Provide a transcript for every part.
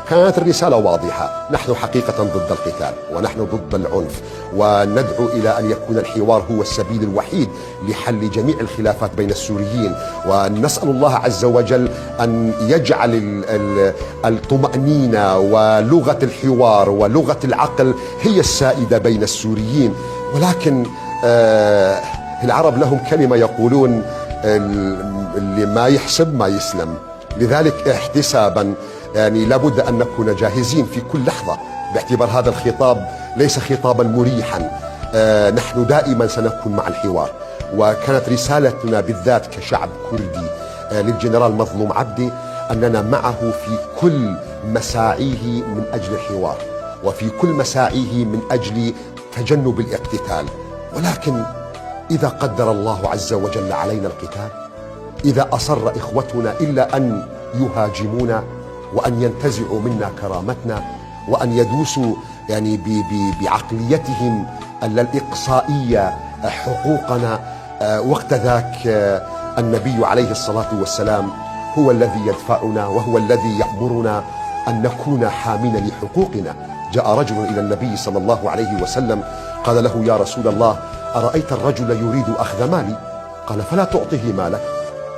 كانت الرسالة واضحة: نحن حقيقة ضد القتال، ونحن ضد العنف، وندعو إلى أن يكون الحوار هو السبيل الوحيد لحل جميع الخلافات بين السوريين. ونسأل الله عز وجل أن يجعل الطمأنينة ولغة الحوار ولغة العقل هي السائدة بين السوريين. ولكن العرب لهم كلمة يقولون: اللي ما يحسب ما يسلم. لذلك احتسابا يعني لابد أن نكون جاهزين في كل لحظة، باعتبار هذا الخطاب ليس خطابا مريحا. نحن دائما سنكون مع الحوار، وكانت رسالتنا بالذات كشعب كردي للجنرال مظلوم عبدي أننا معه في كل مساعيه من أجل الحوار، وفي كل مساعيه من أجل تجنب الاقتتال. ولكن إذا قدر الله عز وجل علينا القتال، إذا أصر إخوتنا إلا أن يهاجمونا وأن ينتزعوا منا كرامتنا وأن يدوسوا يعني بعقليتهم الإقصائية حقوقنا، وقت ذاك النبي عليه الصلاة والسلام هو الذي يدفعنا وهو الذي يأمرنا أن نكون حامين لحقوقنا. جاء رجل إلى النبي صلى الله عليه وسلم قال له: يا رسول الله، أرأيت الرجل يريد أخذ مالي؟ قال: فلا تعطه مالك.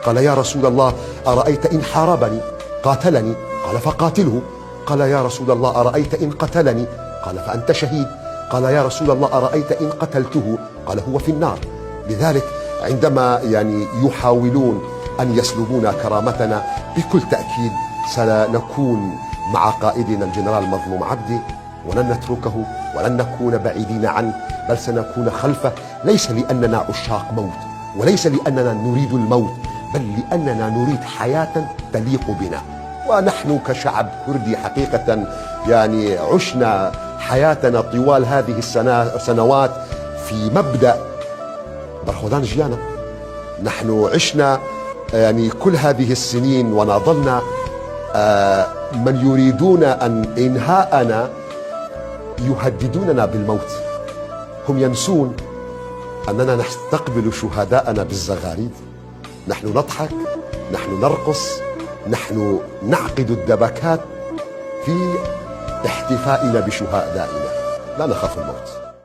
قال: يا رسول الله، أرأيت إن حاربني قاتلني؟ قال: فقاتله. قال: يا رسول الله، أرأيت إن قتلني؟ قال: فأنت شهيد. قال: يا رسول الله، أرأيت إن قتلته؟ قال: هو في النار. لذلك عندما يعني يحاولون أن يسلبونا كرامتنا، بكل تأكيد سنكون مع قائدنا الجنرال مظلوم عبدي، ولن نتركه ولن نكون بعيدين عنه، بل سنكون خلفه، ليس لأننا عشاق موت وليس لأننا نريد الموت، بل لأننا نريد حياة تليق بنا. ونحن كشعب كردي حقيقة يعني عشنا حياتنا طوال هذه السنوات في مبدأ برخودان جيانا. نحن عشنا يعني كل هذه السنين وناضلنا من يريدون أن إنهاءنا يهددوننا بالموت. هم ينسون أننا نستقبل شهداءنا بالزغاريد، نحن نضحك، نحن نرقص، نحن نعقد الدبكات في احتفائنا بشهدائنا. لا نخاف الموت.